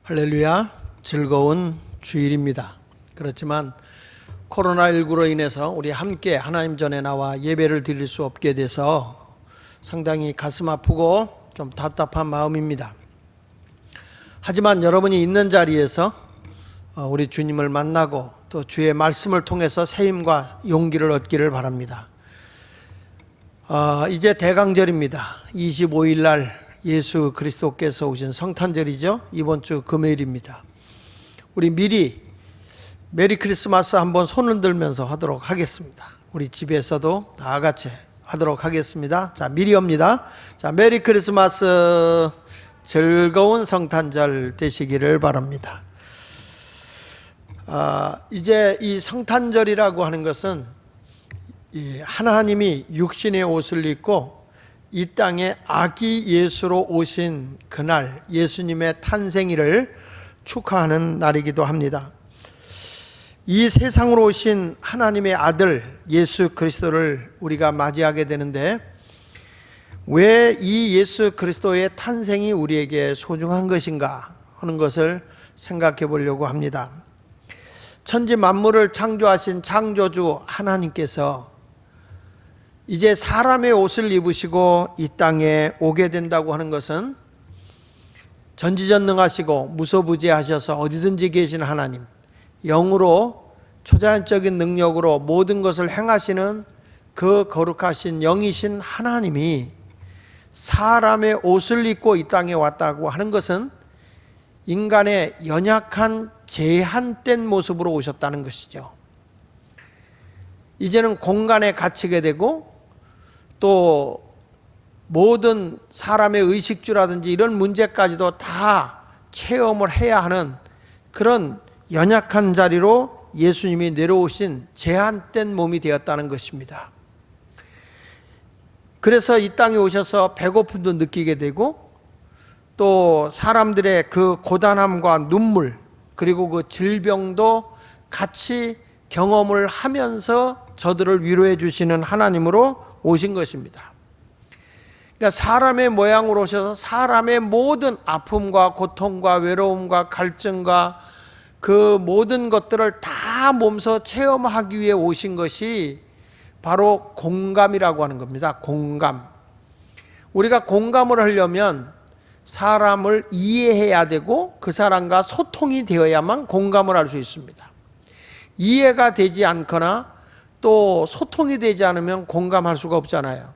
할렐루야, 즐거운 주일입니다. 그렇지만 코로나19로 인해서 우리 함께 하나님 전에 나와 예배를 드릴 수 없게 돼서 상당히 가슴 아프고 좀 답답한 마음입니다. 하지만 여러분이 있는 자리에서 우리 주님을 만나고 또 주의 말씀을 통해서 새 힘과 용기를 얻기를 바랍니다. 이제 대강절입니다. 25일 날 예수 그리스도께서 오신 성탄절이죠. 이번 주 금요일입니다. 우리 미리 메리 크리스마스 한번 손을 들면서 하도록 하겠습니다. 우리 집에서도 다 같이 하도록 하겠습니다. 자, 미리 옵니다. 자, 메리 크리스마스, 즐거운 성탄절 되시기를 바랍니다. 이제 이 성탄절이라고 하는 것은 하나님이 육신의 옷을 입고 이 땅에 아기 예수로 오신 그날 예수님의 탄생일을 축하하는 날이기도 합니다. 이 세상으로 오신 하나님의 아들 예수 그리스도를 우리가 맞이하게 되는데 왜 이 예수 그리스도의 탄생이 우리에게 소중한 것인가 하는 것을 생각해 보려고 합니다. 천지 만물을 창조하신 창조주 하나님께서 이제 사람의 옷을 입으시고 이 땅에 오게 된다고 하는 것은 전지전능하시고 무소부지하셔서 어디든지 계신 하나님, 영으로 초자연적인 능력으로 모든 것을 행하시는 그 거룩하신 영이신 하나님이 사람의 옷을 입고 이 땅에 왔다고 하는 것은 인간의 연약한 제한된 모습으로 오셨다는 것이죠. 이제는 공간에 갇히게 되고 또 모든 사람의 의식주라든지 이런 문제까지도 다 체험을 해야 하는 그런 연약한 자리로 예수님이 내려오신 제한된 몸이 되었다는 것입니다. 그래서 이 땅에 오셔서 배고픔도 느끼게 되고 또 사람들의 그 고단함과 눈물 그리고 그 질병도 같이 경험을 하면서 저들을 위로해 주시는 하나님으로 오신 것입니다. 그러니까 사람의 모양으로 오셔서 사람의 모든 아픔과 고통과 외로움과 갈증과 그 모든 것들을 다 몸소 체험하기 위해 오신 것이 바로 공감이라고 하는 겁니다. 공감. 우리가 공감을 하려면 사람을 이해해야 되고 그 사람과 소통이 되어야만 공감을 할 수 있습니다. 이해가 되지 않거나 또 소통이 되지 않으면 공감할 수가 없잖아요.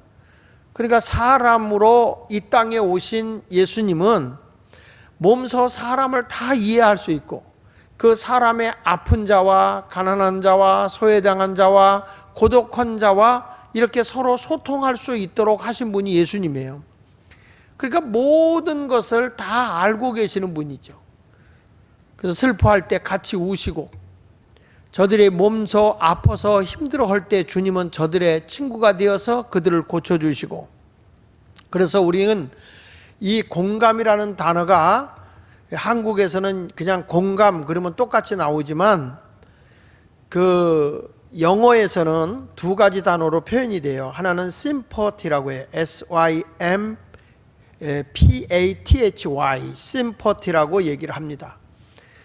그러니까 사람으로 이 땅에 오신 예수님은 몸소 사람을 다 이해할 수 있고 그 사람의 아픈 자와 가난한 자와 소외당한 자와 고독한 자와 이렇게 서로 소통할 수 있도록 하신 분이 예수님이에요. 그러니까 모든 것을 다 알고 계시는 분이죠. 그래서 슬퍼할 때 같이 우시고 저들이 몸소 아파서 힘들어할 때 주님은 저들의 친구가 되어서 그들을 고쳐주시고 그래서 우리는 이 공감이라는 단어가 한국에서는 그냥 공감 그러면 똑같이 나오지만 그 영어에서는 두 가지 단어로 표현이 돼요. 하나는 sympathy라고 해요. sympathy, sympathy라고 얘기를 합니다.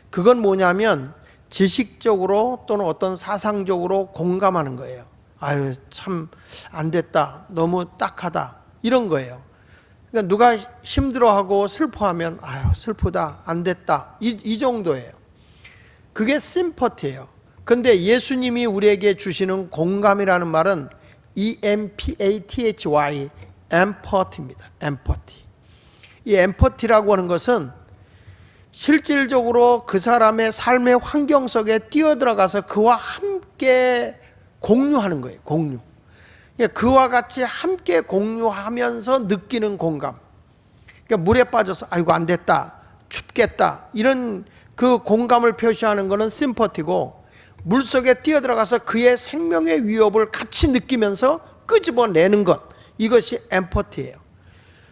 그건 뭐냐면 지식적으로 또는 어떤 사상적으로 공감하는 거예요. 아유, 참 안 됐다. 너무 딱하다. 이런 거예요. 그러니까 누가 힘들어하고 슬퍼하면 아유, 슬프다. 안 됐다. 이 정도예요. 그게 심퍼티예요. 근데 예수님이 우리에게 주시는 공감이라는 말은 EMPATHY, empathy입니다. empathy. 이 empathy라고 하는 것은 실질적으로 그 사람의 삶의 환경 속에 뛰어들어가서 그와 함께 공유하는 거예요. 공유. 그와 같이 함께 공유하면서 느끼는 공감. 그러니까 물에 빠져서 아이고 안 됐다. 춥겠다. 이런 그 공감을 표시하는 것은 심퍼티고 물속에 뛰어들어가서 그의 생명의 위협을 같이 느끼면서 끄집어내는 것. 이것이 엠퍼티예요.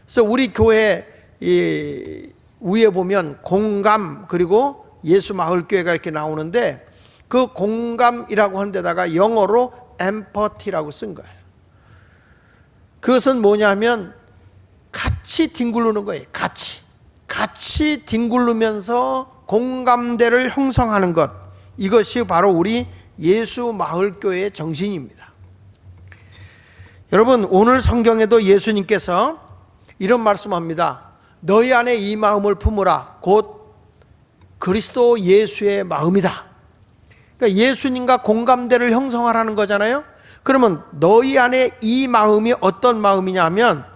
그래서 우리 교회 위에 보면 공감 그리고 예수 마을교회가 이렇게 나오는데 그 공감이라고 한 데다가 영어로 엠퍼티라고 쓴 거예요. 그것은 뭐냐면 같이 뒹굴르는 거예요. 같이 같이 뒹굴르면서 공감대를 형성하는 것, 이것이 바로 우리 예수마을교회의 정신입니다. 여러분, 오늘 성경에도 예수님께서 이런 말씀합니다. 너희 안에 이 마음을 품으라. 곧 그리스도 예수의 마음이다. 그러니까 예수님과 공감대를 형성하라는 거잖아요. 그러면 너희 안에 이 마음이 어떤 마음이냐면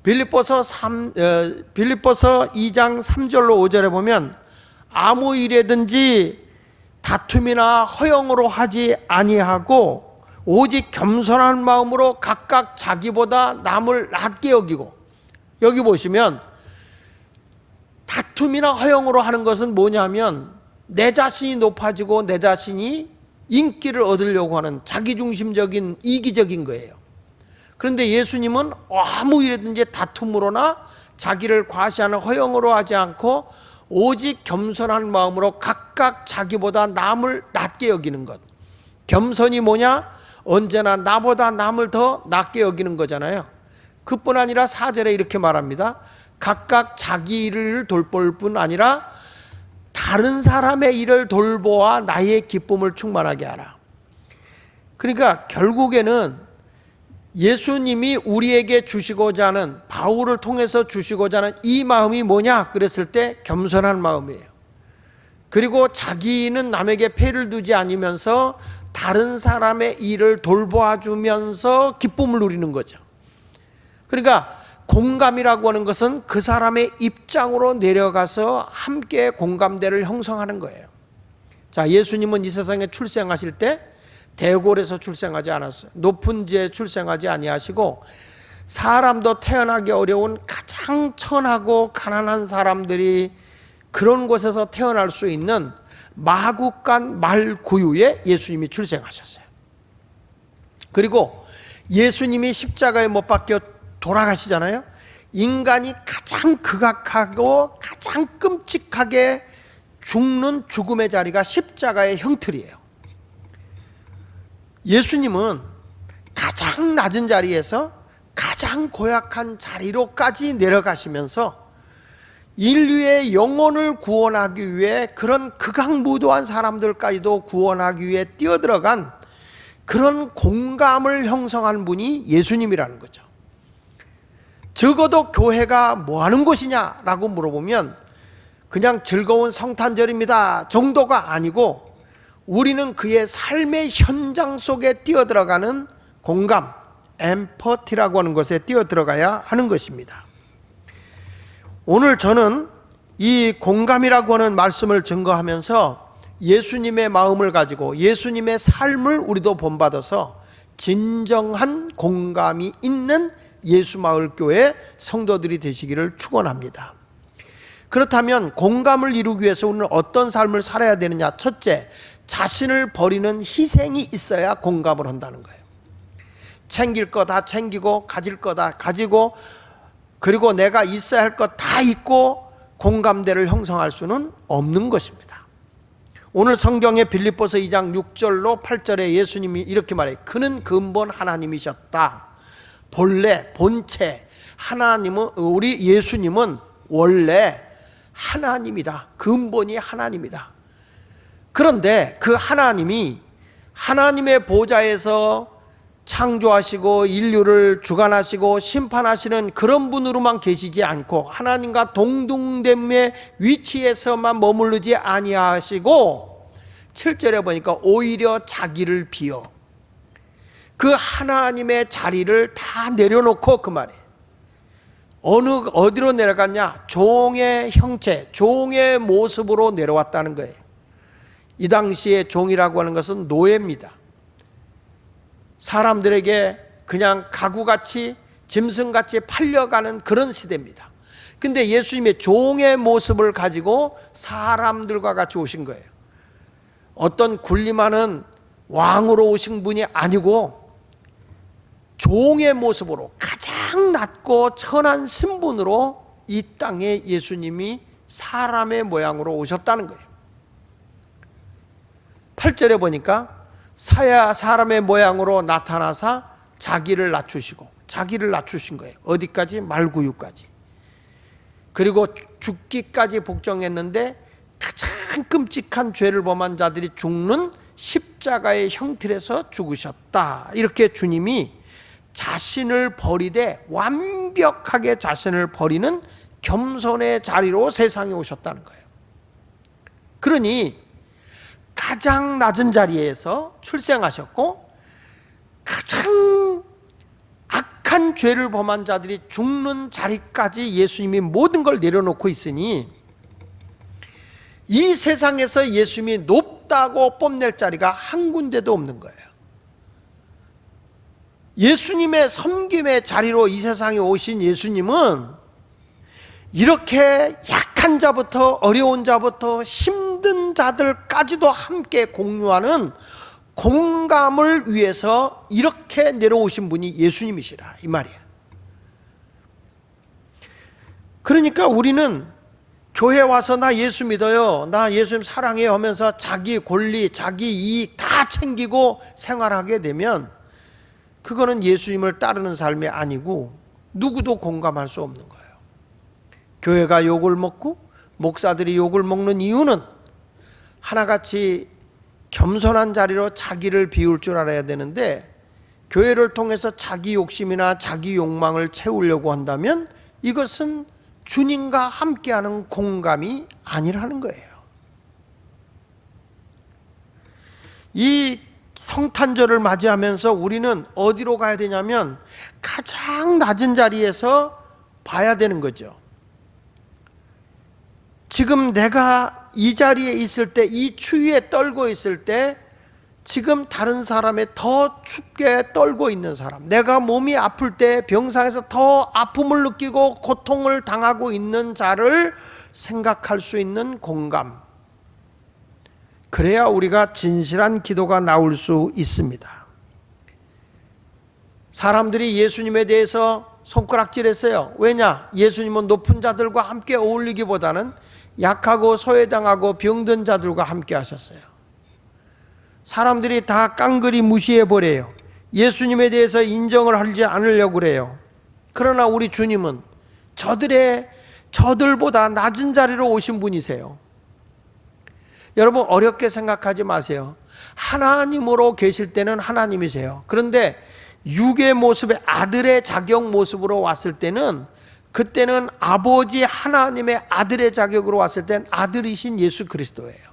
빌립보서 2장 3절로 5절에 보면 아무 일에든지 다툼이나 허영으로 하지 아니하고 오직 겸손한 마음으로 각각 자기보다 남을 낮게 여기고, 여기 보시면 다툼이나 허영으로 하는 것은 뭐냐면 내 자신이 높아지고 내 자신이 인기를 얻으려고 하는 자기중심적인 이기적인 거예요. 그런데 예수님은 아무 일이든지 다툼으로나 자기를 과시하는 허영으로 하지 않고 오직 겸손한 마음으로 각각 자기보다 남을 낮게 여기는 것. 겸손이 뭐냐? 언제나 나보다 남을 더 낮게 여기는 거잖아요. 그뿐 아니라 4절에 이렇게 말합니다. 각각 자기 일을 돌볼 뿐 아니라 다른 사람의 일을 돌보아 나의 기쁨을 충만하게 하라. 그러니까 결국에는 예수님이 우리에게 주시고자 하는, 바울을 통해서 주시고자 하는 이 마음이 뭐냐 그랬을 때 겸손한 마음이에요. 그리고 자기는 남에게 폐를 두지 않으면서 다른 사람의 일을 돌보아 주면서 기쁨을 누리는 거죠. 그러니까 공감이라고 하는 것은 그 사람의 입장으로 내려가서 함께 공감대를 형성하는 거예요. 자, 예수님은 이 세상에 출생하실 때 대궐에서 출생하지 않았어요. 높은 지에 출생하지 아니하시고 사람도 태어나기 어려운 가장 천하고 가난한 사람들이 그런 곳에서 태어날 수 있는 마국간 말구유에 예수님이 출생하셨어요. 그리고 예수님이 십자가에 못 박혀 돌아가시잖아요. 인간이 가장 극악하고 가장 끔찍하게 죽는 죽음의 자리가 십자가의 형틀이에요. 예수님은 가장 낮은 자리에서 가장 고약한 자리로까지 내려가시면서 인류의 영혼을 구원하기 위해 그런 극악무도한 사람들까지도 구원하기 위해 뛰어들어간 그런 공감을 형성한 분이 예수님이라는 거죠. 적어도 교회가 뭐 하는 곳이냐라고 물어보면 그냥 즐거운 성탄절입니다 정도가 아니고 우리는 그의 삶의 현장 속에 뛰어들어가는 공감, 엠퍼티라고 하는 것에 뛰어들어가야 하는 것입니다. 오늘 저는 이 공감이라고 하는 말씀을 증거하면서 예수님의 마음을 가지고 예수님의 삶을 우리도 본받아서 진정한 공감이 있는 예수마을교회 성도들이 되시기를 축원합니다. 그렇다면 공감을 이루기 위해서 우리는 어떤 삶을 살아야 되느냐? 첫째, 자신을 버리는 희생이 있어야 공감을 한다는 거예요. 챙길 거 다 챙기고 가질 거 다 가지고 그리고 내가 있어야 할 것 다 있고 공감대를 형성할 수는 없는 것입니다. 오늘 성경의 빌립보서 2장 6절로 8절에 예수님이 이렇게 말해요. 그는 근본 하나님이셨다. 본래 본체 하나님은, 우리 예수님은 원래 하나님이다. 근본이 하나님이다. 그런데 그 하나님이 하나님의 보좌에서 창조하시고 인류를 주관하시고 심판하시는 그런 분으로만 계시지 않고 하나님과 동등됨의 위치에서만 머무르지 아니하시고 7절에 보니까 오히려 자기를 비워 그 하나님의 자리를 다 내려놓고, 그 말이에요. 어디로 내려갔냐? 종의 형체, 종의 모습으로 내려왔다는 거예요. 이 당시에 종이라고 하는 것은 노예입니다. 사람들에게 그냥 가구같이 짐승같이 팔려가는 그런 시대입니다. 근데 예수님의 종의 모습을 가지고 사람들과 같이 오신 거예요. 어떤 군림하는 왕으로 오신 분이 아니고 종의 모습으로 가장 낮고 천한 신분으로 이 땅에 예수님이 사람의 모양으로 오셨다는 거예요. 8절에 보니까 사람의 모양으로 나타나사 자기를 낮추시고, 자기를 낮추신 거예요. 어디까지? 말구유까지. 그리고 죽기까지 복종했는데 가장 끔찍한 죄를 범한 자들이 죽는 십자가의 형틀에서 죽으셨다. 이렇게 주님이 자신을 버리되 완벽하게 자신을 버리는 겸손의 자리로 세상에 오셨다는 거예요. 그러니 가장 낮은 자리에서 출생하셨고 가장 악한 죄를 범한 자들이 죽는 자리까지 예수님이 모든 걸 내려놓고 있으니 이 세상에서 예수님이 높다고 뽐낼 자리가 한 군데도 없는 거예요. 예수님의 섬김의 자리로 이 세상에 오신 예수님은 이렇게 약한 자부터 어려운 자부터 힘든 자들까지도 함께 공유하는 공감을 위해서 이렇게 내려오신 분이 예수님이시라 이 말이에요. 그러니까 우리는 교회 와서 나 예수 믿어요, 나 예수님 사랑해요 하면서 자기 권리, 자기 이익 다 챙기고 생활하게 되면 그거는 예수님을 따르는 삶이 아니고 누구도 공감할 수 없는 거예요. 교회가 욕을 먹고 목사들이 욕을 먹는 이유는 하나같이 겸손한 자리로 자기를 비울 줄 알아야 되는데 교회를 통해서 자기 욕심이나 자기 욕망을 채우려고 한다면 이것은 주님과 함께하는 공감이 아니라는 거예요. 이 성탄절을 맞이하면서 우리는 어디로 가야 되냐면 가장 낮은 자리에서 봐야 되는 거죠. 지금 내가 이 자리에 있을 때, 이 추위에 떨고 있을 때 지금 다른 사람에 더 춥게 떨고 있는 사람, 내가 몸이 아플 때 병상에서 더 아픔을 느끼고 고통을 당하고 있는 자를 생각할 수 있는 공감, 그래야 우리가 진실한 기도가 나올 수 있습니다. 사람들이 예수님에 대해서 손가락질했어요. 왜냐? 예수님은 높은 자들과 함께 어울리기보다는 약하고 소외당하고 병든 자들과 함께 하셨어요. 사람들이 다 깡그리 무시해버려요. 예수님에 대해서 인정을 하지 않으려고 그래요. 그러나 우리 주님은 저들보다 낮은 자리로 오신 분이세요. 여러분 어렵게 생각하지 마세요. 하나님으로 계실 때는 하나님이세요. 그런데 육의 모습의 아들의 자격 모습으로 왔을 때는 그때는 아버지 하나님의 아들의 자격으로 왔을 땐 아들이신 예수 그리스도예요.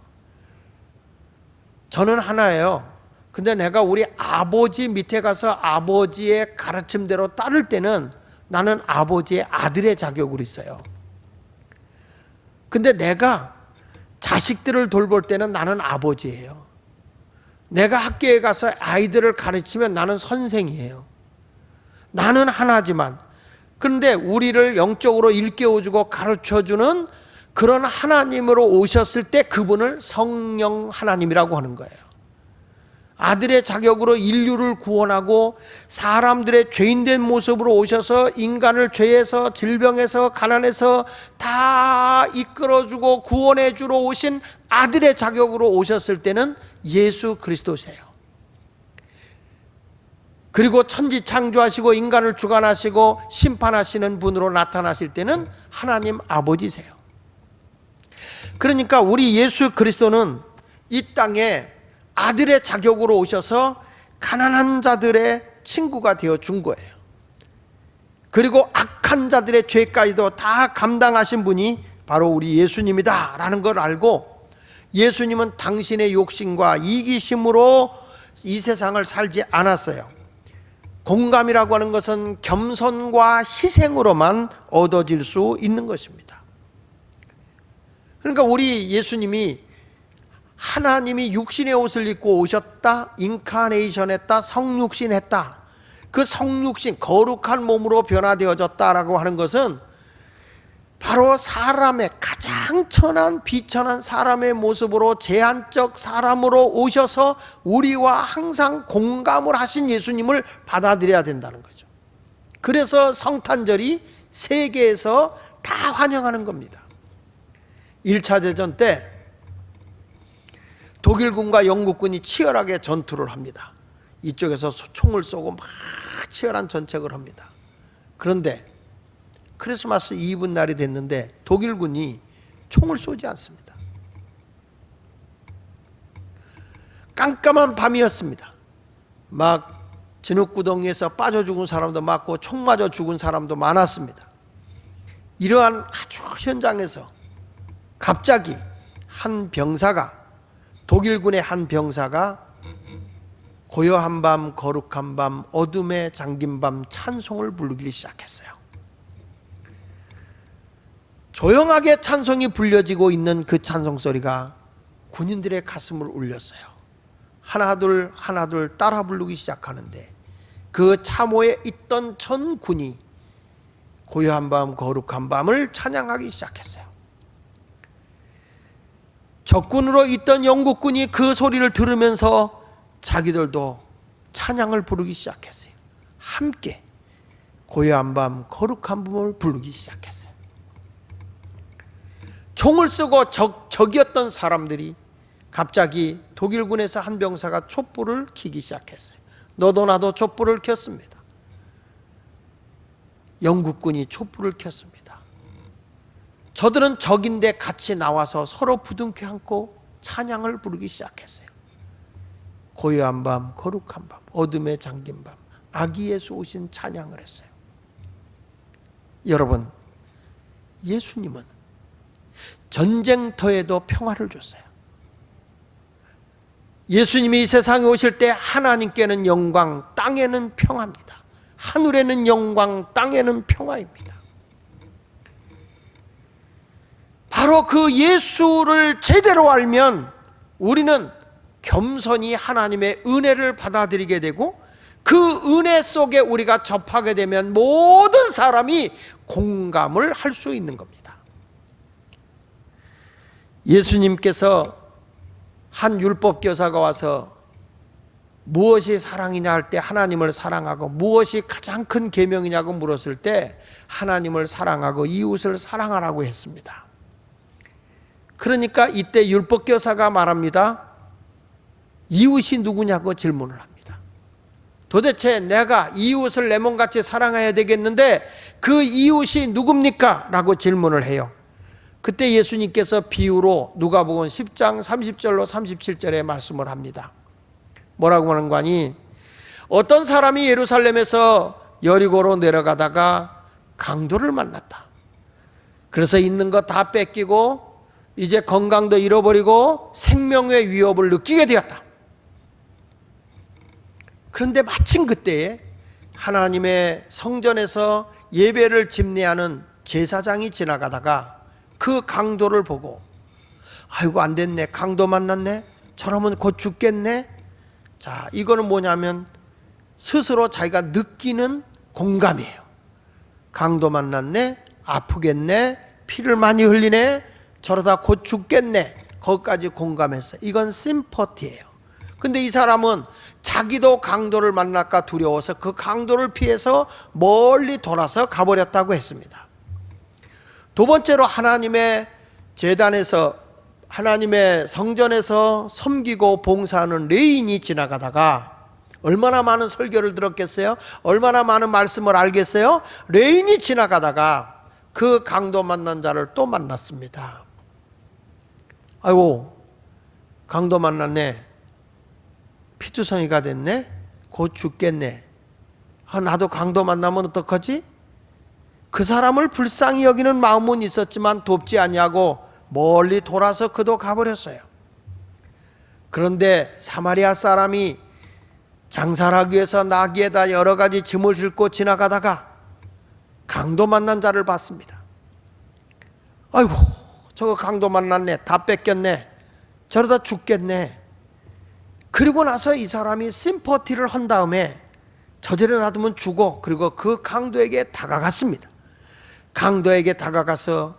저는 하나예요. 근데 내가 우리 아버지 밑에 가서 아버지의 가르침대로 따를 때는 나는 아버지의 아들의 자격으로 있어요. 근데 내가 자식들을 돌볼 때는 나는 아버지예요. 내가 학교에 가서 아이들을 가르치면 나는 선생이에요. 나는 하나지만, 그런데 우리를 영적으로 일깨워주고 가르쳐주는 그런 하나님으로 오셨을 때 그분을 성령 하나님이라고 하는 거예요. 아들의 자격으로 인류를 구원하고 사람들의 죄인된 모습으로 오셔서 인간을 죄에서, 질병에서, 가난에서 다 이끌어주고 구원해주러 오신 아들의 자격으로 오셨을 때는 예수 그리스도세요. 그리고 천지 창조하시고 인간을 주관하시고 심판하시는 분으로 나타나실 때는 하나님 아버지세요. 그러니까 우리 예수 그리스도는 이 땅에 아들의 자격으로 오셔서 가난한 자들의 친구가 되어 준 거예요. 그리고 악한 자들의 죄까지도 다 감당하신 분이 바로 우리 예수님이다 라는 걸 알고, 예수님은 당신의 욕심과 이기심으로 이 세상을 살지 않았어요. 공감이라고 하는 것은 겸손과 희생으로만 얻어질 수 있는 것입니다. 그러니까 우리 예수님이 하나님이 육신의 옷을 입고 오셨다, 인카네이션 했다, 성육신 했다. 그 성육신, 거룩한 몸으로 변화되어졌다라고 하는 것은 바로 사람의 가장 천한 비천한 사람의 모습으로 제한적 사람으로 오셔서 우리와 항상 공감을 하신 예수님을 받아들여야 된다는 거죠. 그래서 성탄절이 세계에서 다 환영하는 겁니다. 1차 대전 때 독일군과 영국군이 치열하게 전투를 합니다. 이쪽에서 총을 쏘고 막 치열한 전쟁을 합니다. 그런데 크리스마스 이브 날이 됐는데 독일군이 총을 쏘지 않습니다. 깜깜한 밤이었습니다. 막 진흙구덩이에서 빠져 죽은 사람도 많고 총 맞아 죽은 사람도 많았습니다. 이러한 아주 현장에서 갑자기 한 병사가, 독일군의 한 병사가 고요한 밤, 거룩한 밤, 어둠에 잠긴 밤 찬송을 부르기 시작했어요. 조용하게 찬송이 불려지고 있는 그 찬송 소리가 군인들의 가슴을 울렸어요. 하나둘 하나둘 따라 부르기 시작하는데 그 참호에 있던 전 군이 고요한 밤, 거룩한 밤을 찬양하기 시작했어요. 적군으로 있던 영국군이 그 소리를 들으면서 자기들도 찬양을 부르기 시작했어요. 함께 고요한 밤, 거룩한 밤을 부르기 시작했어요. 총을 쓰고 적이었던 사람들이 갑자기 독일군에서 한 병사가 촛불을 켜기 시작했어요. 너도 나도 촛불을 켰습니다. 영국군이 촛불을 켰습니다. 저들은 적인데 같이 나와서 서로 부둥켜 안고 찬양을 부르기 시작했어요. 고요한 밤, 거룩한 밤, 어둠에 잠긴 밤, 아기 예수 오신 찬양을 했어요. 여러분, 예수님은 전쟁터에도 평화를 줬어요. 예수님이 이 세상에 오실 때 하나님께는 영광, 땅에는 평화입니다. 하늘에는 영광, 땅에는 평화입니다. 바로 그 예수를 제대로 알면 우리는 겸손히 하나님의 은혜를 받아들이게 되고 그 은혜 속에 우리가 접하게 되면 모든 사람이 공감을 할 수 있는 겁니다. 예수님께서 한 율법교사가 와서 무엇이 사랑이냐 할 때 하나님을 사랑하고 무엇이 가장 큰 계명이냐고 물었을 때 하나님을 사랑하고 이웃을 사랑하라고 했습니다. 그러니까 이때 율법교사가 말합니다. 이웃이 누구냐고 질문을 합니다. 도대체 내가 이웃을 내 몸같이 사랑해야 되겠는데 그 이웃이 누굽니까? 라고 질문을 해요. 그때 예수님께서 비유로 누가복음 10장 30절로 37절에 말씀을 합니다. 뭐라고 하는 거니? 어떤 사람이 예루살렘에서 여리고로 내려가다가 강도를 만났다. 그래서 있는 거 다 뺏기고 이제 건강도 잃어버리고 생명의 위협을 느끼게 되었다. 그런데 마침 그때에 하나님의 성전에서 예배를 집례하는 제사장이 지나가다가 그 강도를 보고 아이고 안 됐네, 강도 만났네, 저러면 곧 죽겠네. 자, 이거는 뭐냐면 스스로 자기가 느끼는 공감이에요. 강도 만났네, 아프겠네, 피를 많이 흘리네, 저러다 곧 죽겠네. 거기까지 공감했어요. 이건 심퍼티예요. 근데 이 사람은 자기도 강도를 만날까 두려워서 그 강도를 피해서 멀리 돌아서 가버렸다고 했습니다. 두 번째로 하나님의 제단에서, 하나님의 성전에서 섬기고 봉사하는 레인이 지나가다가 얼마나 많은 설교를 들었겠어요? 얼마나 많은 말씀을 알겠어요? 레인이 지나가다가 그 강도 만난 자를 또 만났습니다. 아이고, 강도 만났네, 피투성이가 됐네, 곧 죽겠네. 나도 강도 만나면 어떡하지? 그 사람을 불쌍히 여기는 마음은 있었지만 돕지 아니하고 멀리 돌아서 그도 가버렸어요. 그런데 사마리아 사람이 장사를 하기 위해서 나귀에다 여러 가지 짐을 싣고 지나가다가 강도 만난 자를 봤습니다. 아이고, 저거 강도 만났네, 다 뺏겼네, 저러다 죽겠네. 그리고 나서 이 사람이 심퍼티를 한 다음에 저대로 놔두면 죽어. 그리고 그 강도에게 다가갔습니다. 강도에게 다가가서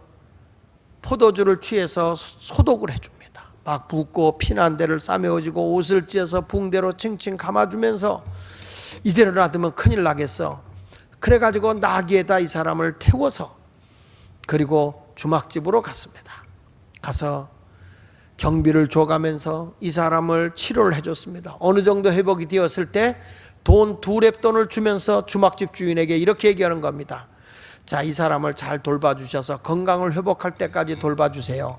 포도주를 취해서 소독을 해줍니다. 막 붓고 피난 데를 싸매어지고 옷을 찢어서 붕대로 칭칭 감아주면서 이대로 놔두면 큰일 나겠어. 그래가지고 나귀에다 이 사람을 태워서 그리고 주막집으로 갔습니다. 가서 경비를 줘가면서 이 사람을 치료를 해줬습니다. 어느 정도 회복이 되었을 때 돈 2렙돈을 주면서 주막집 주인에게 이렇게 얘기하는 겁니다. 자, 이 사람을 잘 돌봐주셔서 건강을 회복할 때까지 돌봐주세요.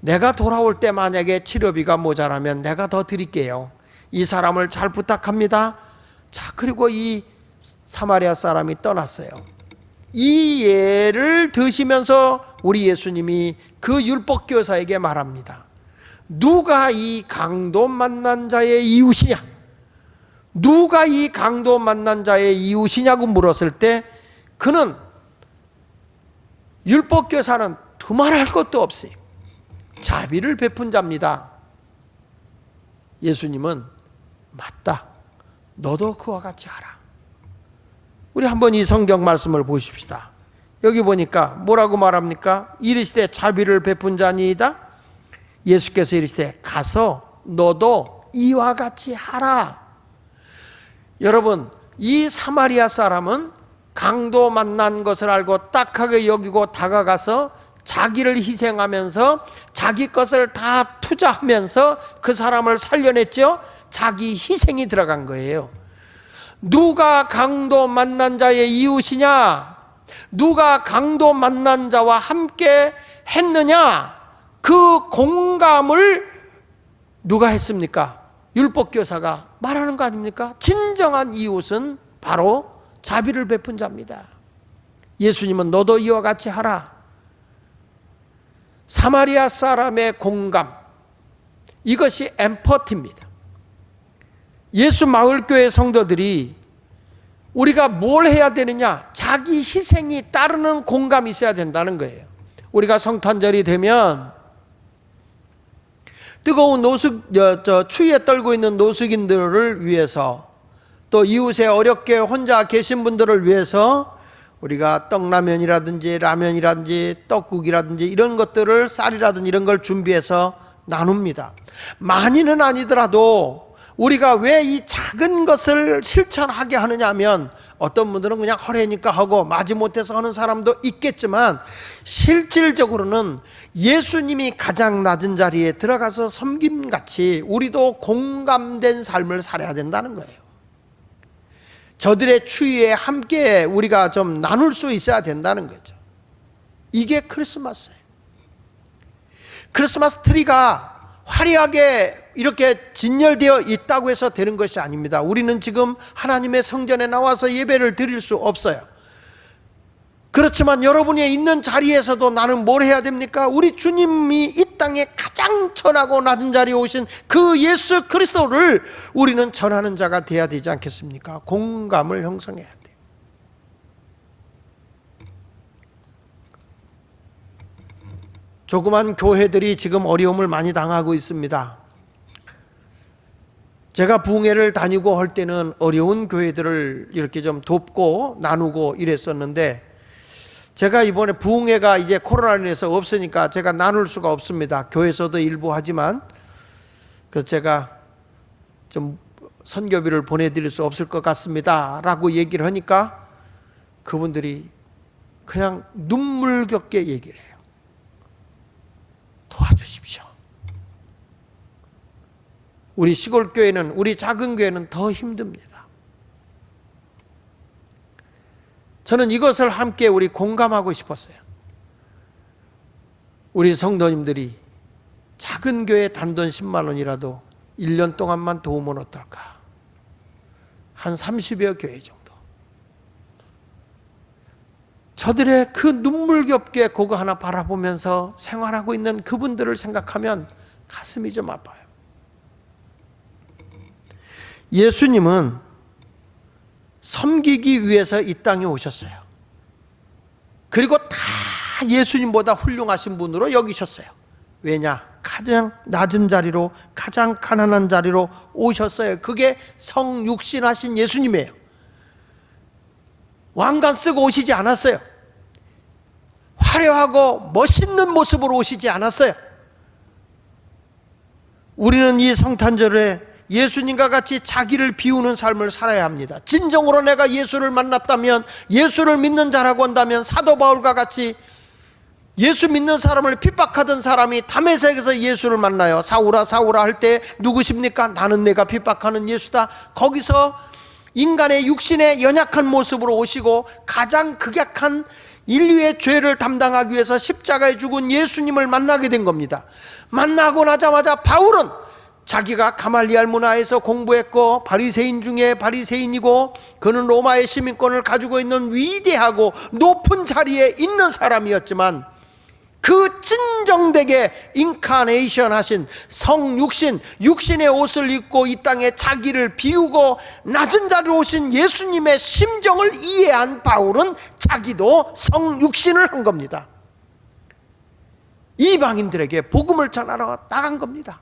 내가 돌아올 때 만약에 치료비가 모자라면 내가 더 드릴게요. 이 사람을 잘 부탁합니다. 자, 그리고 이 사마리아 사람이 떠났어요. 이 예를 드시면서 우리 예수님이 그 율법교사에게 말합니다. 누가 이 강도 만난 자의 이웃이냐? 누가 이 강도 만난 자의 이웃이냐고 물었을 때 그는 율법교사는 두말할 것도 없이 자비를 베푼 자입니다. 예수님은 맞다. 너도 그와 같이 하라. 우리 한번 이 성경 말씀을 보십시다. 여기 보니까 뭐라고 말합니까? 이르시되 자비를 베푼 자니이다. 예수께서 이르시되 가서 너도 이와 같이 하라. 여러분, 이 사마리아 사람은 강도 만난 것을 알고 딱하게 여기고 다가가서 자기를 희생하면서 자기 것을 다 투자하면서 그 사람을 살려냈죠. 자기 희생이 들어간 거예요. 누가 강도 만난 자의 이웃이냐? 누가 강도 만난 자와 함께 했느냐? 그 공감을 누가 했습니까? 율법교사가 말하는 거 아닙니까? 진정한 이웃은 바로 자비를 베푼 자입니다. 예수님은 너도 이와 같이 하라. 사마리아 사람의 공감, 이것이 엠퍼티입니다. 예수 마을교회 성도들이 우리가 뭘 해야 되느냐? 자기 희생이 따르는 공감이 있어야 된다는 거예요. 우리가 성탄절이 되면 뜨거운 추위에 떨고 있는 노숙인들을 위해서, 또 이웃에 어렵게 혼자 계신 분들을 위해서 우리가 떡라면이라든지 라면이라든지 떡국이라든지 이런 것들을, 쌀이라든지 이런 걸 준비해서 나눕니다. 많이는 아니더라도 우리가 왜 이 작은 것을 실천하게 하느냐 하면, 어떤 분들은 그냥 허례니까 하고 마지못해서 하는 사람도 있겠지만, 실질적으로는 예수님이 가장 낮은 자리에 들어가서 섬김같이 우리도 공감된 삶을 살아야 된다는 거예요. 저들의 추위에 함께 우리가 좀 나눌 수 있어야 된다는 거죠. 이게 크리스마스예요. 크리스마스 트리가 화려하게 이렇게 진열되어 있다고 해서 되는 것이 아닙니다. 우리는 지금 하나님의 성전에 나와서 예배를 드릴 수 없어요. 그렇지만 여러분이 있는 자리에서도 나는 뭘 해야 됩니까? 우리 주님이 이 땅에 가장 천하고 낮은 자리에 오신 그 예수 그리스도를 우리는 전하는 자가 되어야 되지 않겠습니까? 공감을 형성해야 돼요. 조그만 교회들이 지금 어려움을 많이 당하고 있습니다. 제가 부흥회를 다니고 할 때는 어려운 교회들을 이렇게 좀 돕고 나누고 이랬었는데, 제가 이번에 부흥회가 이제 코로나로 인해서 없으니까 제가 나눌 수가 없습니다. 교회에서도 일부 하지만. 그래서 제가 좀 선교비를 보내드릴 수 없을 것 같습니다 라고 얘기를 하니까 그분들이 그냥 눈물겹게 얘기를 해요. 도와주십시오. 우리 시골 교회는, 우리 작은 교회는 더 힘듭니다. 저는 이것을 함께 우리 공감하고 싶었어요. 우리 성도님들이 작은 교회 단돈 10만 원이라도 1년 동안만 도우면 어떨까? 한 30여 교회 정도. 저들의 그 눈물겹게 그거 하나 바라보면서 생활하고 있는 그분들을 생각하면 가슴이 좀 아파요. 예수님은 섬기기 위해서 이 땅에 오셨어요. 그리고 다 예수님보다 훌륭하신 분으로 여기셨어요. 왜냐? 가장 낮은 자리로, 가장 가난한 자리로 오셨어요. 그게 성육신하신 예수님이에요. 왕관 쓰고 오시지 않았어요. 화려하고 멋있는 모습으로 오시지 않았어요. 우리는 이 성탄절에 예수님과 같이 자기를 비우는 삶을 살아야 합니다. 진정으로 내가 예수를 만났다면, 예수를 믿는 자라고 한다면, 사도 바울과 같이 예수 믿는 사람을 핍박하던 사람이 다메섹에서 예수를 만나요. 사울아 사울아 할 때 누구십니까? 나는 내가 핍박하는 예수다. 거기서 인간의 육신의 연약한 모습으로 오시고 가장 극약한 인류의 죄를 담당하기 위해서 십자가에 죽은 예수님을 만나게 된 겁니다. 만나고 나자마자 바울은 자기가 가말리알 문화에서 공부했고 바리새인 중에 바리새인이고 그는 로마의 시민권을 가지고 있는 위대하고 높은 자리에 있는 사람이었지만 그 진정되게 인카네이션 하신 성육신, 육신의 옷을 입고 이 땅에 자기를 비우고 낮은 자리로 오신 예수님의 심정을 이해한 바울은 자기도 성육신을 한 겁니다. 이방인들에게 복음을 전하러 나간 겁니다.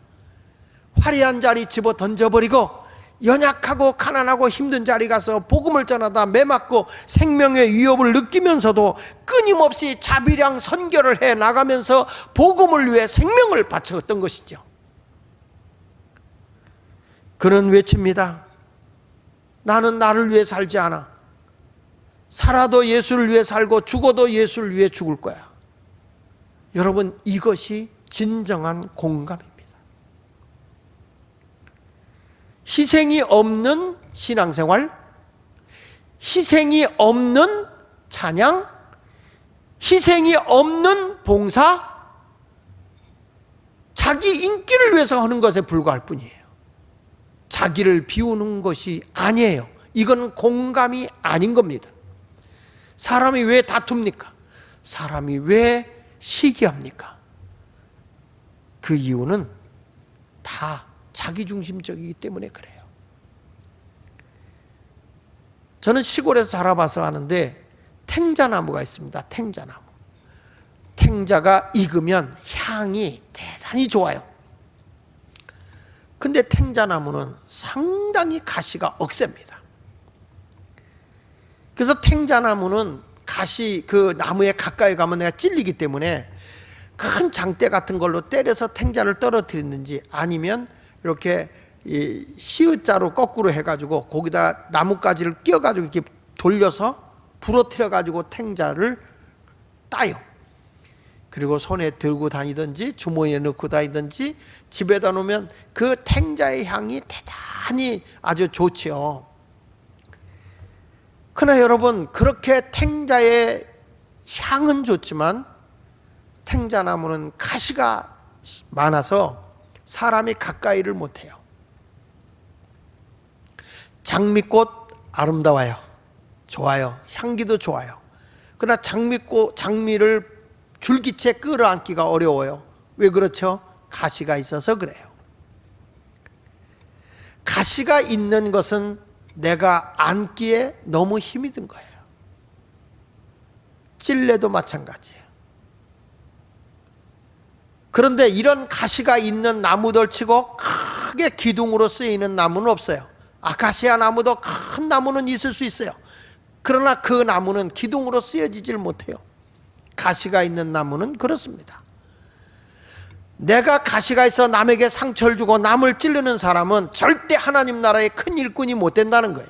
화려한 자리 집어 던져버리고 연약하고 가난하고 힘든 자리 가서 복음을 전하다 매맞고 생명의 위협을 느끼면서도 끊임없이 자비량 선교를 해 나가면서 복음을 위해 생명을 바쳤던 것이죠. 그는 외칩니다. 나는 나를 위해 살지 않아. 살아도 예수를 위해 살고 죽어도 예수를 위해 죽을 거야. 여러분, 이것이 진정한 공감입니다. 희생이 없는 신앙생활, 희생이 없는 찬양, 희생이 없는 봉사, 자기 인기를 위해서 하는 것에 불과할 뿐이에요. 자기를 비우는 것이 아니에요. 이건 공감이 아닌 겁니다. 사람이 왜 다툽니까? 사람이 왜 시기합니까? 그 이유는 다 자기중심적이기 때문에 그래요. 저는 시골에서 자라봐서 아는데 탱자나무가 있습니다. 탱자나무. 탱자가 익으면 향이 대단히 좋아요. 근데 탱자나무는 상당히 가시가 억셉니다. 그래서 탱자나무는 가시 그 나무에 가까이 가면 내가 찔리기 때문에 큰 장대 같은 걸로 때려서 탱자를 떨어뜨리는지 아니면 이렇게 이 시읒자로 거꾸로 해가지고 거기다 나뭇가지를 끼워가지고 이렇게 돌려서 부러뜨려가지고 탱자를 따요. 그리고 손에 들고 다니든지 주머니에 넣고 다니든지 집에다 놓으면 그 탱자의 향이 대단히 아주 좋지요. 그러나 여러분, 그렇게 탱자의 향은 좋지만 탱자나무는 가시가 많아서 사람이 가까이를 못해요. 장미꽃 아름다워요. 좋아요. 향기도 좋아요. 그러나 장미를 줄기채 끌어안기가 어려워요. 왜 그렇죠? 가시가 있어서 그래요. 가시가 있는 것은 내가 안기에 너무 힘이 든 거예요. 찔레도 마찬가지예요. 그런데 이런 가시가 있는 나무들 치고 크게 기둥으로 쓰이는 나무는 없어요. 아카시아 나무도 큰 나무는 있을 수 있어요. 그러나 그 나무는 기둥으로 쓰여지질 못해요. 가시가 있는 나무는 그렇습니다. 내가 가시가 있어 남에게 상처를 주고 남을 찌르는 사람은 절대 하나님 나라의 큰 일꾼이 못 된다는 거예요.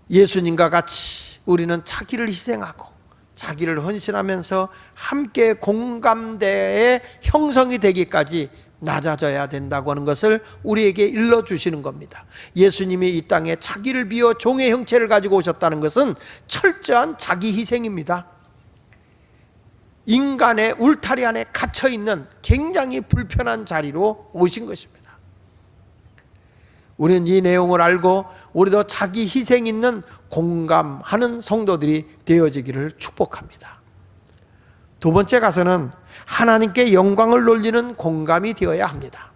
예수님과 같이 우리는 자기를 희생하고 자기를 헌신하면서 함께 공감대의 형성이 되기까지 낮아져야 된다고 하는 것을 우리에게 일러주시는 겁니다. 예수님이 이 땅에 자기를 비워 종의 형체를 가지고 오셨다는 것은 철저한 자기 희생입니다. 인간의 울타리 안에 갇혀있는 굉장히 불편한 자리로 오신 것입니다. 우리는 이 내용을 알고 우리도 자기 희생 있는 공감하는 성도들이 되어지기를 축복합니다. 두 번째 가서는 하나님께 영광을 돌리는 공감이 되어야 합니다.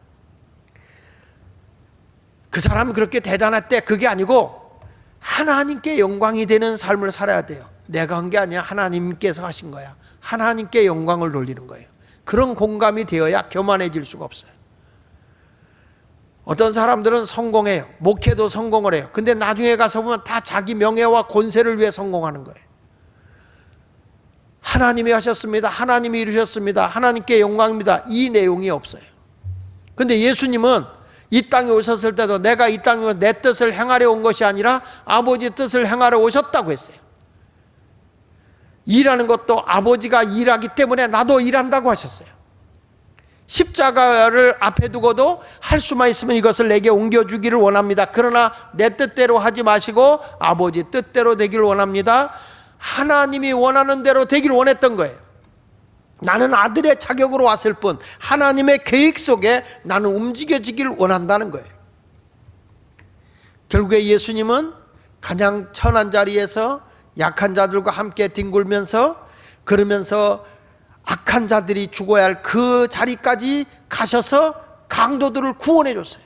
그 사람은 그렇게 대단할 때 그게 아니고 하나님께 영광이 되는 삶을 살아야 돼요. 내가 한 게 아니야. 하나님께서 하신 거야. 하나님께 영광을 돌리는 거예요. 그런 공감이 되어야 교만해질 수가 없어요. 어떤 사람들은 성공해요. 목회도 성공을 해요. 근데 나중에 가서 보면 다 자기 명예와 권세를 위해 성공하는 거예요. 하나님이 하셨습니다. 하나님이 이루셨습니다. 하나님께 영광입니다. 이 내용이 없어요. 근데 예수님은 이 땅에 오셨을 때도 내가 이 땅에 내 뜻을 행하려 온 것이 아니라 아버지 뜻을 행하려 오셨다고 했어요. 일하는 것도 아버지가 일하기 때문에 나도 일한다고 하셨어요. 십자가를 앞에 두고도 할 수만 있으면 이것을 내게 옮겨주기를 원합니다. 그러나 내 뜻대로 하지 마시고 아버지 뜻대로 되기를 원합니다. 하나님이 원하는 대로 되기를 원했던 거예요. 나는 아들의 자격으로 왔을 뿐 하나님의 계획 속에 나는 움직여지기를 원한다는 거예요. 결국에 예수님은 가장 천한 자리에서 약한 자들과 함께 뒹굴면서 그러면서 악한 자들이 죽어야 할 그 자리까지 가셔서 강도들을 구원해 줬어요.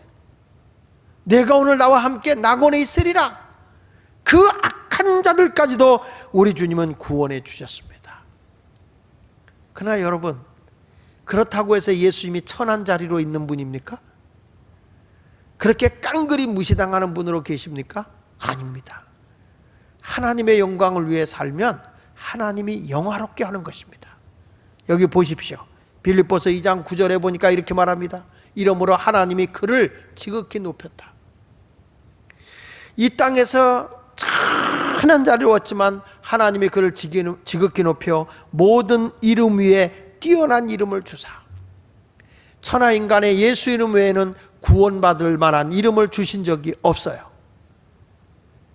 내가 오늘 나와 함께 낙원에 있으리라. 그 악한 자들까지도 우리 주님은 구원해 주셨습니다. 그러나 여러분, 그렇다고 해서 예수님이 천한 자리로 있는 분입니까? 그렇게 깡그리 무시당하는 분으로 계십니까? 아닙니다. 하나님의 영광을 위해 살면 하나님이 영화롭게 하는 것입니다. 여기 보십시오. 빌립보서 2장 9절에 보니까 이렇게 말합니다. 이러므로 하나님이 그를 지극히 높였다. 이 땅에서 천한 자리를 얻지만 하나님이 그를 지극히 높여 모든 이름 위에 뛰어난 이름을 주사 천하 인간의 예수 이름 외에는 구원받을 만한 이름을 주신 적이 없어요.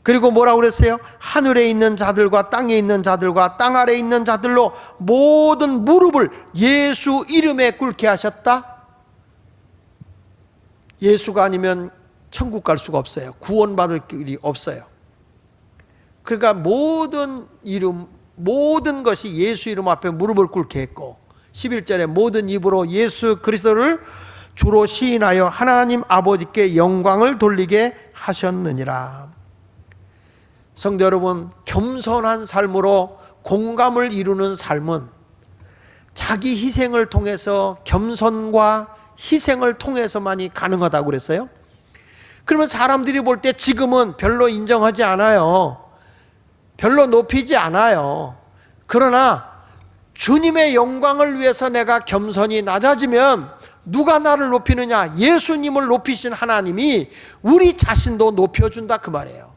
그리고 뭐라고 그랬어요? 하늘에 있는 자들과 땅에 있는 자들과 땅 아래에 있는 자들로 모든 무릎을 예수 이름에 꿇게 하셨다. 예수가 아니면 천국 갈 수가 없어요. 구원받을 길이 없어요. 그러니까 모든 이름, 모든 것이 예수 이름 앞에 무릎을 꿇게 했고 11절에 모든 입으로 예수 그리스도를 주로 시인하여 하나님 아버지께 영광을 돌리게 하셨느니라. 성도 여러분, 겸손한 삶으로 공감을 이루는 삶은 자기 희생을 통해서 겸손과 희생을 통해서만이 가능하다고 그랬어요. 그러면 사람들이 볼 때 지금은 별로 인정하지 않아요. 별로 높이지 않아요. 그러나 주님의 영광을 위해서 내가 겸손히 낮아지면 누가 나를 높이느냐? 예수님을 높이신 하나님이 우리 자신도 높여준다 그 말이에요.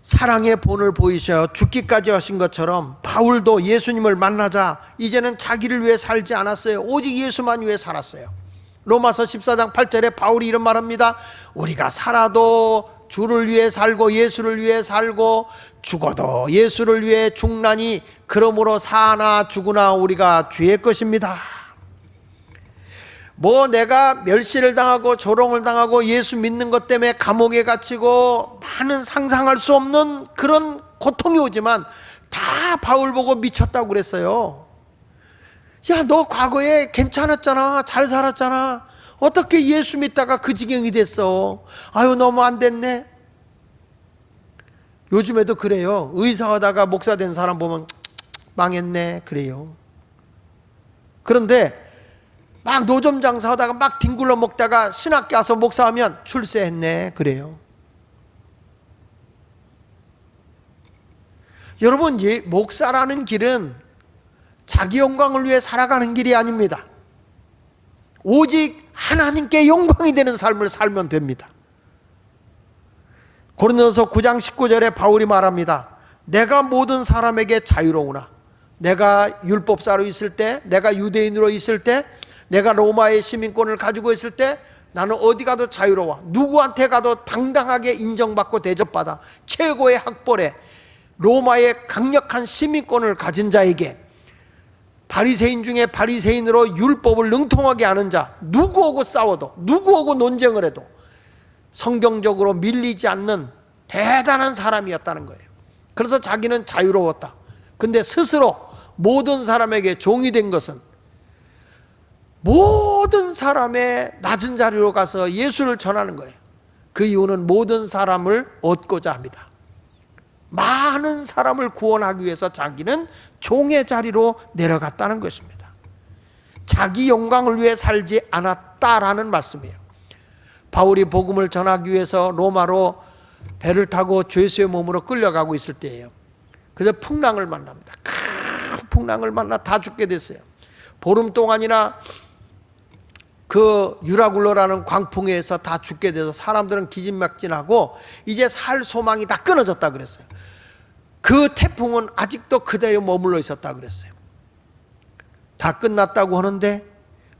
사랑의 본을 보이셔 죽기까지 하신 것처럼 바울도 예수님을 만나자 이제는 자기를 위해 살지 않았어요. 오직 예수만 위해 살았어요. 로마서 14장 8절에 바울이 이런 말합니다. 우리가 살아도 주를 위해 살고 예수를 위해 살고 죽어도 예수를 위해 죽나니 그러므로 사나 죽으나 우리가 주의 것입니다. 뭐 내가 멸시를 당하고 조롱을 당하고 예수 믿는 것 때문에 감옥에 갇히고 많은 상상할 수 없는 그런 고통이 오지만 다 바울 보고 미쳤다고 그랬어요. 야, 너 과거에 괜찮았잖아. 잘 살았잖아. 어떻게 예수 믿다가 그 지경이 됐어? 아유, 너무 안 됐네. 요즘에도 그래요. 의사하다가 목사 된 사람 보면 망했네 그래요. 그런데 막 노점 장사하다가 막 뒹굴러 먹다가 신학교 와서 목사하면 출세했네 그래요. 여러분, 목사라는 길은 자기 영광을 위해 살아가는 길이 아닙니다. 오직 하나님께 영광이 되는 삶을 살면 됩니다. 고린도서 9장 19절에 바울이 말합니다. 내가 모든 사람에게 자유로우나 내가 율법사로 있을 때, 내가 유대인으로 있을 때, 내가 로마의 시민권을 가지고 있을 때 나는 어디 가도 자유로워. 누구한테 가도 당당하게 인정받고 대접받아. 최고의 학벌에 로마의 강력한 시민권을 가진 자에게 바리새인 중에 바리새인으로 율법을 능통하게 아는 자, 누구하고 싸워도 누구하고 논쟁을 해도 성경적으로 밀리지 않는 대단한 사람이었다는 거예요. 그래서 자기는 자유로웠다. 근데 스스로 모든 사람에게 종이 된 것은 모든 사람의 낮은 자리로 가서 예수를 전하는 거예요. 그 이유는 모든 사람을 얻고자 합니다. 많은 사람을 구원하기 위해서 자기는 종의 자리로 내려갔다는 것입니다. 자기 영광을 위해 살지 않았다라는 말씀이에요. 바울이 복음을 전하기 위해서 로마로 배를 타고 죄수의 몸으로 끌려가고 있을 때예요. 그래서 풍랑을 만납니다. 큰 풍랑을 만나 다 죽게 됐어요. 보름 동안이나 그 유라굴로라는 광풍에서 다 죽게 돼서 사람들은 기진맥진하고 이제 살 소망이 다 끊어졌다 그랬어요. 그 태풍은 아직도 그대로 머물러 있었다 그랬어요. 다 끝났다고 하는데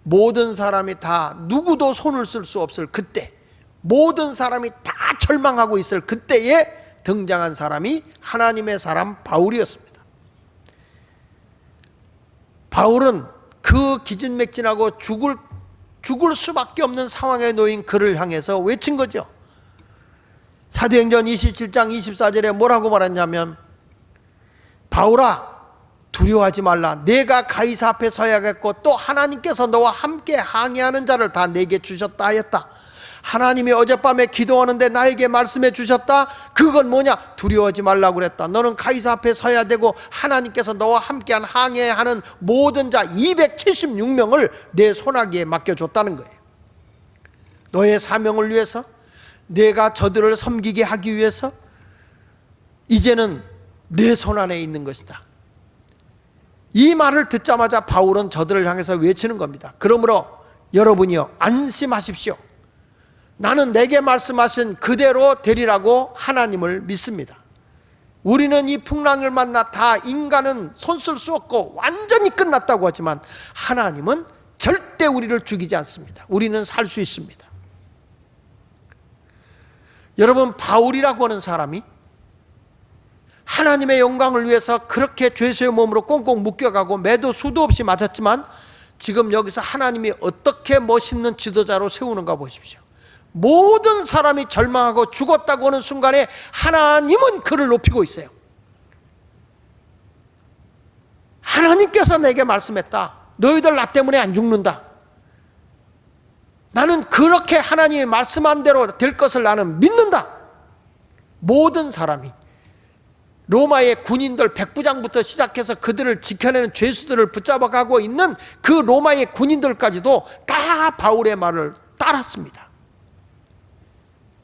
모든 사람이 다 누구도 손을 쓸 수 없을 그때, 모든 사람이 다 절망하고 있을 그때에 등장한 사람이 하나님의 사람 바울이었습니다. 바울은 그 기진맥진하고 죽을 수밖에 없는 상황에 놓인 그를 향해서 외친 거죠. 사도행전 27장 24절에 뭐라고 말했냐면, 바울아 두려워하지 말라. 내가 가이사 앞에 서야겠고 또 하나님께서 너와 함께 항해하는 자를 다 내게 주셨다 하였다. 하나님이 어젯밤에 기도하는데 나에게 말씀해 주셨다. 그건 뭐냐? 두려워하지 말라고 그랬다. 너는 가이사 앞에 서야 되고 하나님께서 너와 함께한 항해하는 모든 자 276명을 내 손아귀에 맡겨줬다는 거예요. 너의 사명을 위해서, 내가 저들을 섬기게 하기 위해서 이제는 내 손 안에 있는 것이다. 이 말을 듣자마자 바울은 저들을 향해서 외치는 겁니다. 그러므로 여러분이요, 안심하십시오. 나는 내게 말씀하신 그대로 되리라고 하나님을 믿습니다. 우리는 이 풍랑을 만나 다 인간은 손쓸 수 없고 완전히 끝났다고 하지만 하나님은 절대 우리를 죽이지 않습니다. 우리는 살 수 있습니다. 여러분, 바울이라고 하는 사람이 하나님의 영광을 위해서 그렇게 죄수의 몸으로 꽁꽁 묶여가고 매도 수도 없이 맞았지만 지금 여기서 하나님이 어떻게 멋있는 지도자로 세우는가 보십시오. 모든 사람이 절망하고 죽었다고 하는 순간에 하나님은 그를 높이고 있어요. 하나님께서 내게 말씀했다. 너희들 나 때문에 안 죽는다. 나는 그렇게 하나님이 말씀한 대로 될 것을 나는 믿는다. 모든 사람이, 로마의 군인들 백부장부터 시작해서 그들을 지켜내는 죄수들을 붙잡아가고 있는 그 로마의 군인들까지도 다 바울의 말을 따랐습니다.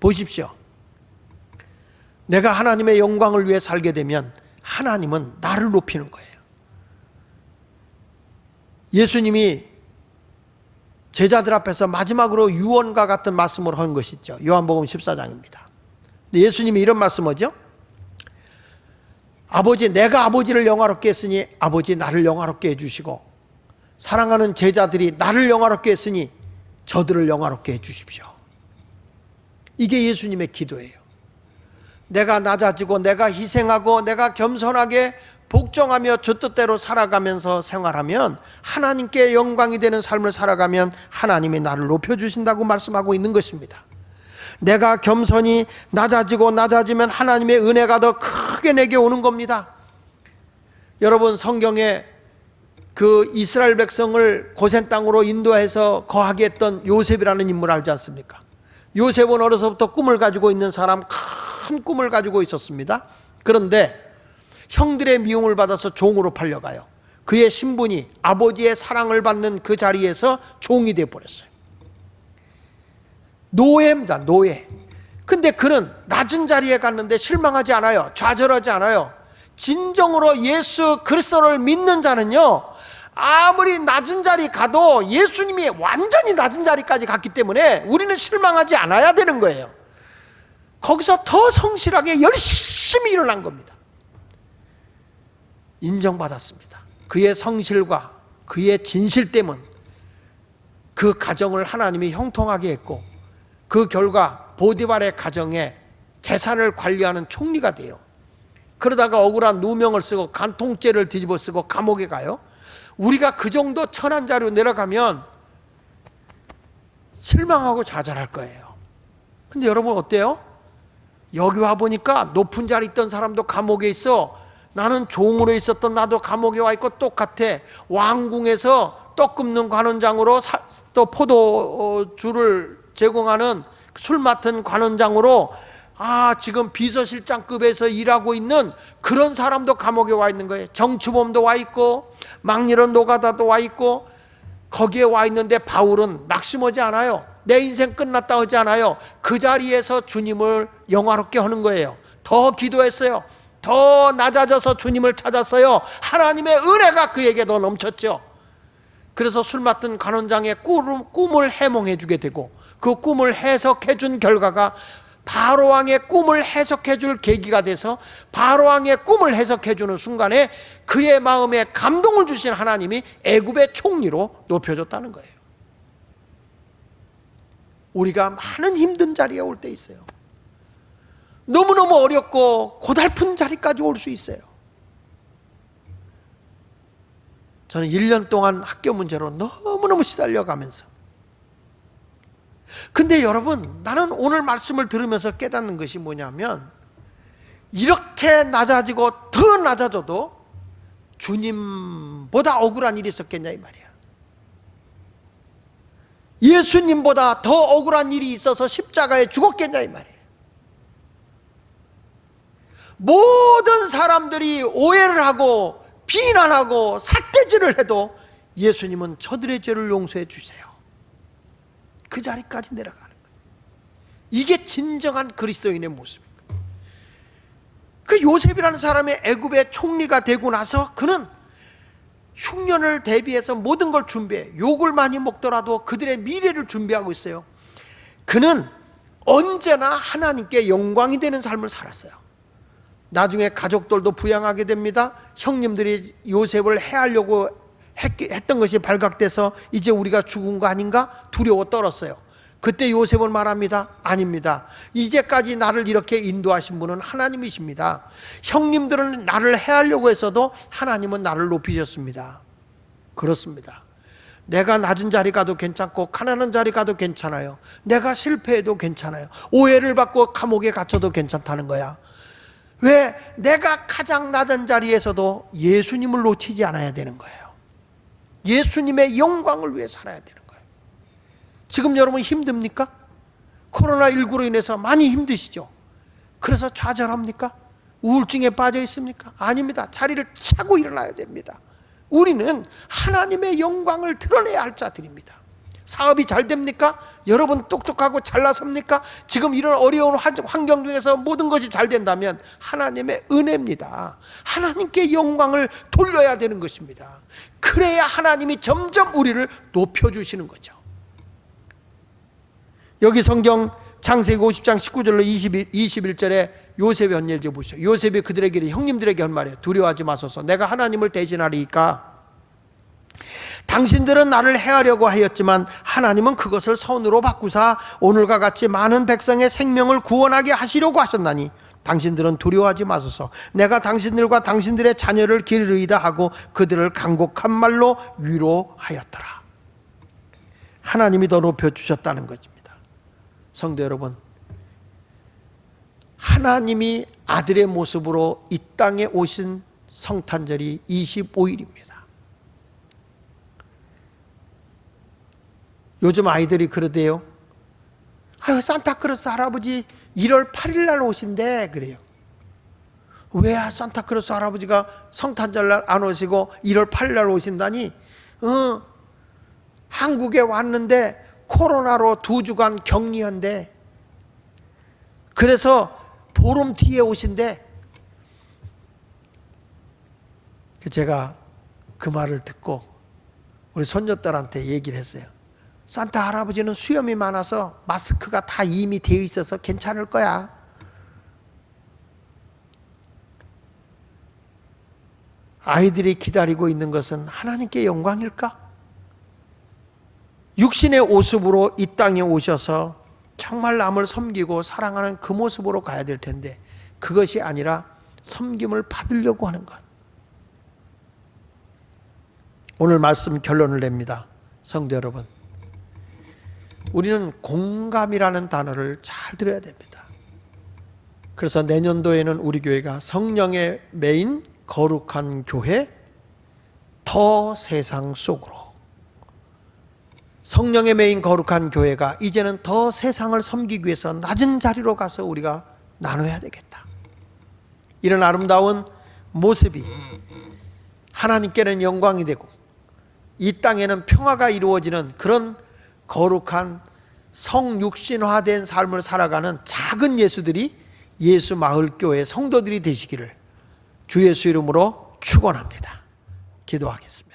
보십시오. 내가 하나님의 영광을 위해 살게 되면 하나님은 나를 높이는 거예요. 예수님이 제자들 앞에서 마지막으로 유언과 같은 말씀을 한 것이 있죠. 요한복음 14장입니다. 예수님이 이런 말씀하죠. 아버지, 내가 아버지를 영화롭게 했으니 아버지 나를 영화롭게 해주시고, 사랑하는 제자들이 나를 영화롭게 했으니 저들을 영화롭게 해주십시오. 이게 예수님의 기도예요. 내가 낮아지고 내가 희생하고 내가 겸손하게 복종하며 저 뜻대로 살아가면서 생활하면, 하나님께 영광이 되는 삶을 살아가면 하나님이 나를 높여주신다고 말씀하고 있는 것입니다. 내가 겸손히 낮아지면 하나님의 은혜가 더 크게 내게 오는 겁니다. 여러분, 성경에 그 이스라엘 백성을 고센 땅으로 인도해서 거하게 했던 요셉이라는 인물 알지 않습니까? 요셉은 어려서부터 꿈을 가지고 있는 사람, 큰 꿈을 가지고 있었습니다. 그런데 형들의 미움을 받아서 종으로 팔려가요. 그의 신분이 아버지의 사랑을 받는 그 자리에서 종이 되어버렸어요. 노예입니다, 노예. 근데 그는 낮은 자리에 갔는데 실망하지 않아요. 좌절하지 않아요. 진정으로 예수 그리스도를 믿는 자는요, 아무리 낮은 자리 가도 예수님이 완전히 낮은 자리까지 갔기 때문에 우리는 실망하지 않아야 되는 거예요. 거기서 더 성실하게 열심히 일어난 겁니다. 인정받았습니다. 그의 성실과 그의 진실 때문 그 가정을 하나님이 형통하게 했고, 그 결과 보디발의 가정에 재산을 관리하는 총리가 돼요. 그러다가 억울한 누명을 쓰고 간통죄를 뒤집어 쓰고 감옥에 가요. 우리가 그 정도 천한 자리로 내려가면 실망하고 좌절할 거예요. 근데 여러분 어때요? 여기 와 보니까 높은 자리 있던 사람도 감옥에 있어. 나는 종으로 있었던 나도 감옥에 와 있고 똑같아. 왕궁에서 떡 굽는 관원장으로 또 포도주를 제공하는 술 맡은 관원장으로 지금 비서실장급에서 일하고 있는 그런 사람도 감옥에 와 있는 거예요. 정치범도 와 있고 막리런 노가다도 와 있고, 거기에 와 있는데 바울은 낙심하지 않아요. 내 인생 끝났다 하지 않아요. 그 자리에서 주님을 영화롭게 하는 거예요. 더 기도했어요. 더 낮아져서 주님을 찾았어요. 하나님의 은혜가 그에게 더 넘쳤죠. 그래서 술 맡은 관원장의 꿈을 해몽해 주게 되고, 그 꿈을 해석해 준 결과가 바로왕의 꿈을 해석해 줄 계기가 돼서 바로왕의 꿈을 해석해 주는 순간에 그의 마음에 감동을 주신 하나님이 애굽의 총리로 높여줬다는 거예요. 우리가 많은 힘든 자리에 올 때 있어요. 너무너무 어렵고 고달픈 자리까지 올 수 있어요. 저는 1년 동안 학교 문제로 너무너무 시달려가면서, 근데 여러분, 나는 오늘 말씀을 들으면서 깨닫는 것이 뭐냐면, 이렇게 낮아지고 더 낮아져도 주님보다 억울한 일이 있었겠냐 이 말이야. 예수님보다 더 억울한 일이 있어서 십자가에 죽었겠냐 이 말이에요. 모든 사람들이 오해를 하고 비난하고 삿대질을 해도 예수님은 저들의 죄를 용서해 주세요. 그 자리까지 내려가는 거예요. 이게 진정한 그리스도인의 모습입니다. 그 요셉이라는 사람이 애굽의 총리가 되고 나서 그는 흉년을 대비해서 모든 걸 준비해. 욕을 많이 먹더라도 그들의 미래를 준비하고 있어요. 그는 언제나 하나님께 영광이 되는 삶을 살았어요. 나중에 가족들도 부양하게 됩니다. 형님들이 요셉을 해하려고 했던 것이 발각돼서 이제 우리가 죽은 거 아닌가 두려워 떨었어요. 그때 요셉은 말합니다. 아닙니다. 이제까지 나를 이렇게 인도하신 분은 하나님이십니다. 형님들은 나를 해하려고 했어도 하나님은 나를 높이셨습니다. 그렇습니다. 내가 낮은 자리 가도 괜찮고 가난한 자리 가도 괜찮아요. 내가 실패해도 괜찮아요. 오해를 받고 감옥에 갇혀도 괜찮다는 거야. 왜? 내가 가장 낮은 자리에서도 예수님을 놓치지 않아야 되는 거예요. 예수님의 영광을 위해 살아야 되는 거예요. 지금 여러분 힘듭니까? 코로나19로 인해서 많이 힘드시죠? 그래서 좌절합니까? 우울증에 빠져 있습니까? 아닙니다. 자리를 차고 일어나야 됩니다. 우리는 하나님의 영광을 드러내야 할 자들입니다. 사업이 잘 됩니까? 여러분 똑똑하고 잘나섭니까? 지금 이런 어려운 환경 중에서 모든 것이 잘 된다면 하나님의 은혜입니다. 하나님께 영광을 돌려야 되는 것입니다. 그래야 하나님이 점점 우리를 높여주시는 거죠. 여기 성경 창세기 50장 19절로 21절에 요셉의 한 얘기 보시죠. 요셉이 그들에게 형님들에게 한 말이에요. 두려워하지 마소서. 내가 하나님을 대신하리이까. 당신들은 나를 해하려고 하였지만 하나님은 그것을 선으로 바꾸사 오늘과 같이 많은 백성의 생명을 구원하게 하시려고 하셨나니 당신들은 두려워하지 마소서. 내가 당신들과 당신들의 자녀를 기르리이다 하고 그들을 간곡한 말로 위로하였더라. 하나님이 더 높여주셨다는 것입니다. 성도 여러분, 하나님이 아들의 모습으로 이 땅에 오신 성탄절이 25일입니다. 요즘 아이들이 그러대요. 아유, 산타크로스 할아버지 1월 8일 날 오신대 그래요. 왜 산타크로스 할아버지가 성탄절 날 안 오시고 1월 8일 날 오신다니? 한국에 왔는데 코로나로 2주간 격리한대. 그래서 보름 뒤에 오신대. 제가 그 말을 듣고 우리 손녀딸한테 얘기를 했어요. 산타 할아버지는 수염이 많아서 마스크가 다 이미 되어 있어서 괜찮을 거야. 아이들이 기다리고 있는 것은 하나님께 영광일까? 육신의 모습으로 이 땅에 오셔서 정말 남을 섬기고 사랑하는 그 모습으로 가야 될 텐데 그것이 아니라 섬김을 받으려고 하는 것. 오늘 말씀 결론을 냅니다. 성도 여러분, 우리는 공감이라는 단어를 잘 들어야 됩니다. 그래서 내년도에는 우리 교회가 성령의 메인 거룩한 교회 더 세상 속으로, 성령의 메인 거룩한 교회가 이제는 더 세상을 섬기기 위해서 낮은 자리로 가서 우리가 나눠야 되겠다. 이런 아름다운 모습이 하나님께는 영광이 되고 이 땅에는 평화가 이루어지는 그런 거룩한 성육신화된 삶을 살아가는 작은 예수들이 예수 마을교회 성도들이 되시기를 주 예수 이름으로 축원합니다. 기도하겠습니다.